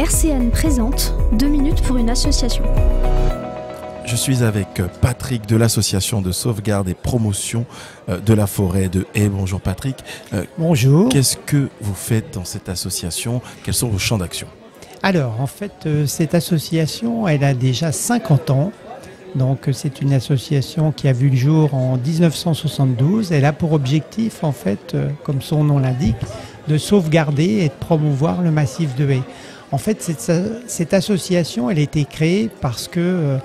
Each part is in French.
RCN présente 2 minutes pour une association. Je suis avec Patrick de l'association de sauvegarde et promotion de la forêt de Haye. Bonjour Patrick. Bonjour. Qu'est-ce que vous faites dans cette association? Quels sont vos champs d'action? Alors, en fait, cette association, elle a déjà 50 ans. Donc, c'est une association qui a vu le jour en 1972. Elle a pour objectif, en fait, comme son nom l'indique, de sauvegarder et de promouvoir le massif de Haye. En fait, cette association, elle a été créée parce que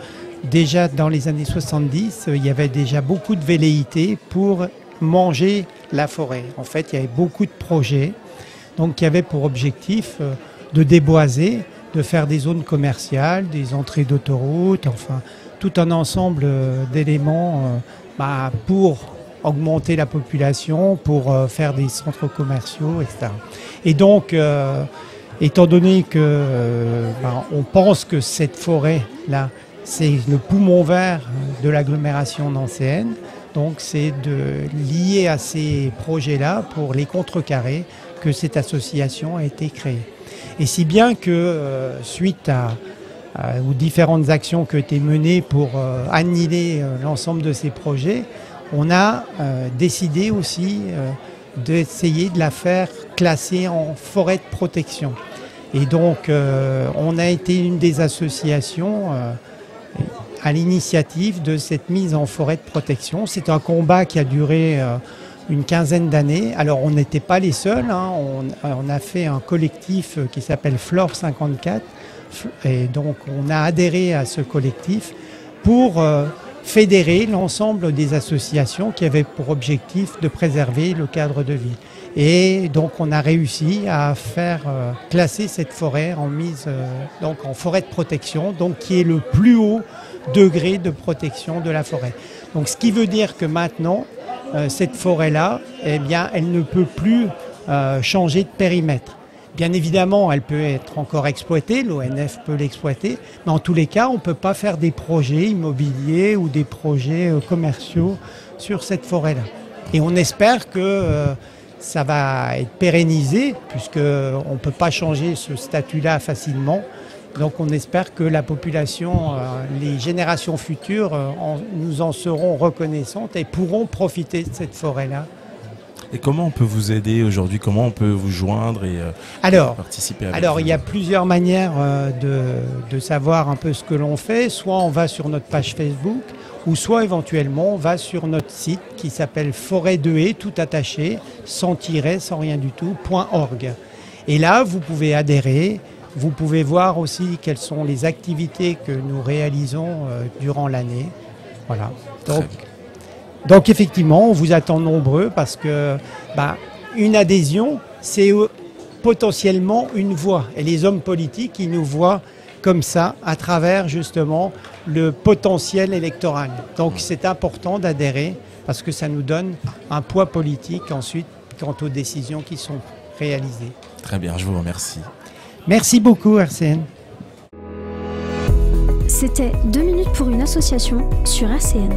déjà dans les années 70, il y avait déjà beaucoup de velléités pour manger la forêt. En fait, il y avait beaucoup de projets donc, qui avaient pour objectif de déboiser, de faire des zones commerciales, des entrées d'autoroutes, enfin tout un ensemble d'éléments pour augmenter la population, pour faire des centres commerciaux, etc. Et donc, étant donné que on pense que cette forêt-là, c'est le poumon vert de l'agglomération nancéenne, donc c'est de lier à ces projets-là pour les contrecarrer que cette association a été créée. Et si bien que suite aux différentes actions qui ont été menées pour annihiler l'ensemble de ces projets, on a décidé aussi d'essayer de la faire classer en forêt de protection. Et donc on a été une des associations à l'initiative de cette mise en forêt de protection. C'est un combat qui a duré une quinzaine d'années. Alors on n'était pas les seuls, hein. On a fait un collectif qui s'appelle Flore 54 et donc on a adhéré à ce collectif pour fédérer l'ensemble des associations qui avaient pour objectif de préserver le cadre de vie. Et donc on a réussi à faire classer cette forêt en mise donc en forêt de protection, donc qui est le plus haut degré de protection de la forêt. Donc ce qui veut dire que maintenant cette forêt-là, eh bien, elle ne peut plus changer de périmètre. Bien évidemment, elle peut être encore exploitée, l'ONF peut l'exploiter, mais en tous les cas, on ne peut pas faire des projets immobiliers ou des projets commerciaux sur cette forêt-là. Et on espère que ça va être pérennisé, puisqu'on ne peut pas changer ce statut-là facilement. Donc on espère que la population, les générations futures nous en seront reconnaissantes et pourront profiter de cette forêt-là. Et comment on peut vous aider aujourd'hui? Comment on peut vous joindre et participer avec vous? Il y a plusieurs manières de savoir un peu ce que l'on fait. Soit on va sur notre page Facebook, ou soit éventuellement on va sur notre site qui s'appelle Forêt de Haye, tout attaché, sans tiret, sans rien du tout, .org. Et là, vous pouvez adhérer. Vous pouvez voir aussi quelles sont les activités que nous réalisons durant l'année. Voilà. Donc effectivement, on vous attend nombreux parce que une adhésion, c'est potentiellement une voix. Et les hommes politiques, ils nous voient comme ça, à travers justement le potentiel électoral. Donc c'est important d'adhérer parce que ça nous donne un poids politique ensuite quant aux décisions qui sont réalisées. Très bien, je vous remercie. Merci beaucoup RCN. C'était 2 minutes pour une association sur RCN.